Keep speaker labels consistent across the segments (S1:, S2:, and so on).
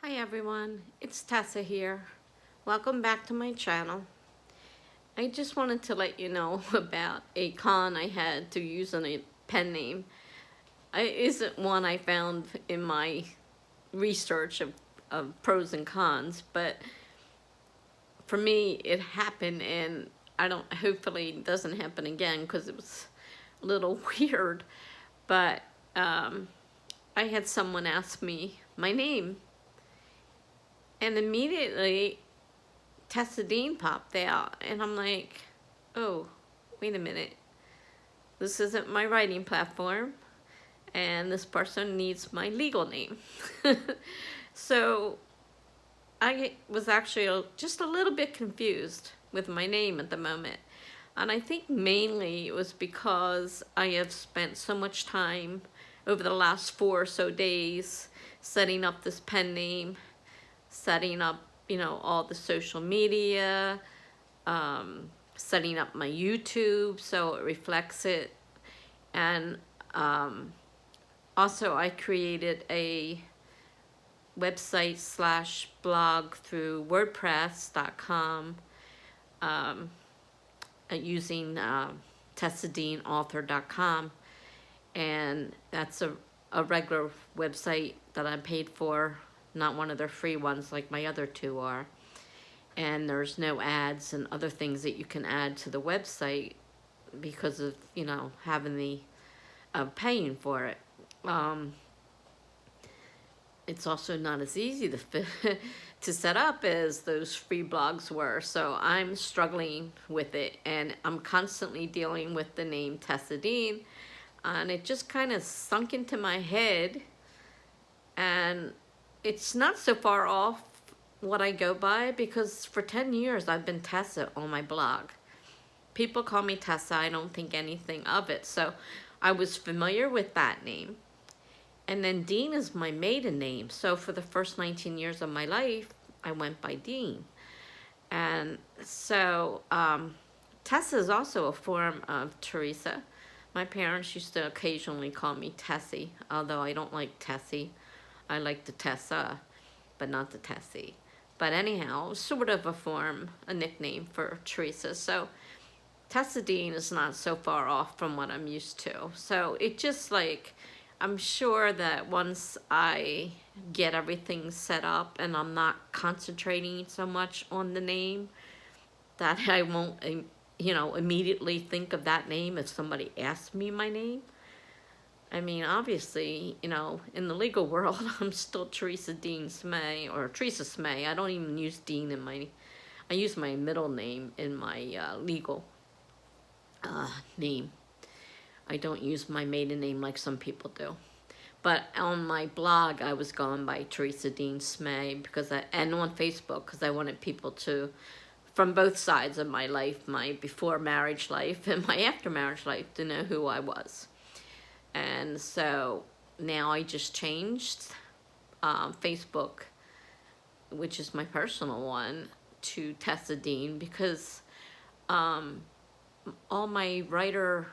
S1: Hi everyone, it's Tessa here. Welcome back to my channel. I just wanted to let you know about a con I had to use on a pen name. It isn't one I found in my research of pros and cons, but for me it happened, and hopefully it doesn't happen again because it was a little weird. But I had someone ask me my name, and immediately Tessa Dean popped out, and I'm like, oh, wait a minute. This isn't my writing platform, and this person needs my legal name. So I was actually just a little bit confused with my name at the moment. And I think mainly it was because I have spent so much time over the last 4 or so days setting up this pen name, setting up, all the social media, setting up my YouTube so it reflects it. And also I created a website / blog through WordPress.com using TessaDeanAuthor.com, and that's a regular website that I paid for, not one of their free ones like my other two are. And there's no ads and other things that you can add to the website because of, having the paying for it. It's also not as easy to set up as those free blogs were. So I'm struggling with it, and I'm constantly dealing with the name Tessa Dean, and it just kind of sunk into my head. And it's not so far off what I go by, because for 10 years I've been Tessa on my blog. People call me Tessa, I don't think anything of it. So I was familiar with that name. And then Dean is my maiden name. So for the first 19 years of my life, I went by Dean. And so Tessa is also a form of Teresa. My parents used to occasionally call me Tessie, although I don't like Tessie. I like the Tessa, but not the Tessie. But anyhow, sort of a nickname for Teresa. So Tessa Dean is not so far off from what I'm used to. So it just I'm sure that once I get everything set up and I'm not concentrating so much on the name, that I won't, immediately think of that name if somebody asks me my name. I mean, obviously, in the legal world, I'm still Teresa Dean Smay, or Teresa Smay. I don't even use Dean I use my middle name in my legal name. I don't use my maiden name like some people do. But on my blog, I was going by Teresa Dean Smay, and on Facebook, because I wanted people to, from both sides of my life, my before marriage life and my after marriage life, to know who I was. And so now I just changed Facebook, which is my personal one, to Tessa Dean, because all my writer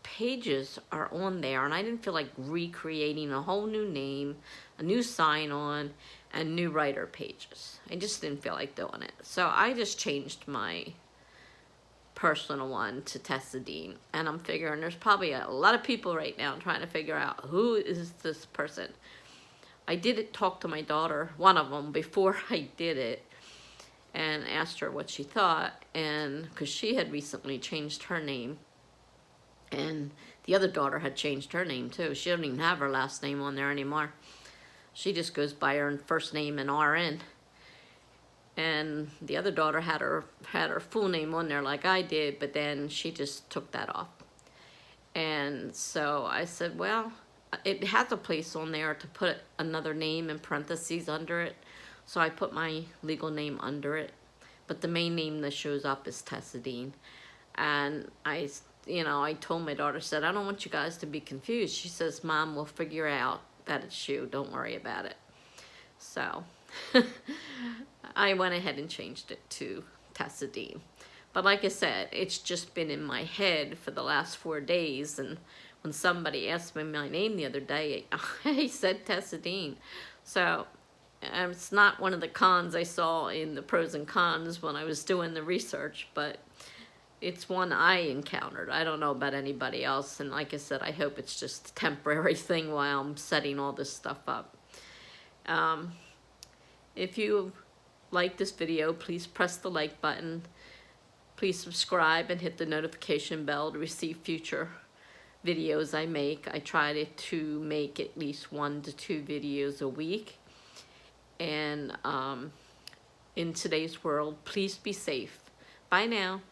S1: pages are on there, and I didn't feel like recreating a whole new name, a new sign-on, and new writer pages. I just didn't feel like doing it. So I just changed my personal one to Tessa Dean, and I'm figuring there's probably a lot of people right now trying to figure out who is this person. I did talk to my daughter, one of them, before I did it, and asked her what she thought, and because she had recently changed her name, and the other daughter had changed her name too. She doesn't even have her last name on there anymore. She just goes by her first name and RN. And the other daughter had her full name on there like I did, but then she just took that off. And so I said, well, it has a place on there to put another name in parentheses under it. So I put my legal name under it. But the main name that shows up is Tessa Dean. And I told my daughter, said, I don't want you guys to be confused. She says, Mom, we'll figure out that it's you. Don't worry about it. So I went ahead and changed it to Tessa Dean. But like I said, it's just been in my head for the last 4 days. And when somebody asked me my name the other day, I said Tessa Dean. So it's not one of the cons I saw in the pros and cons when I was doing the research, but it's one I encountered. I don't know about anybody else, and like I said, I hope it's just a temporary thing while I'm setting all this stuff up. If you like this video, please press the like button. Please subscribe and hit the notification bell to receive future videos I make. I try to make at least 1 to 2 videos a week. And in today's world, please be safe. Bye now.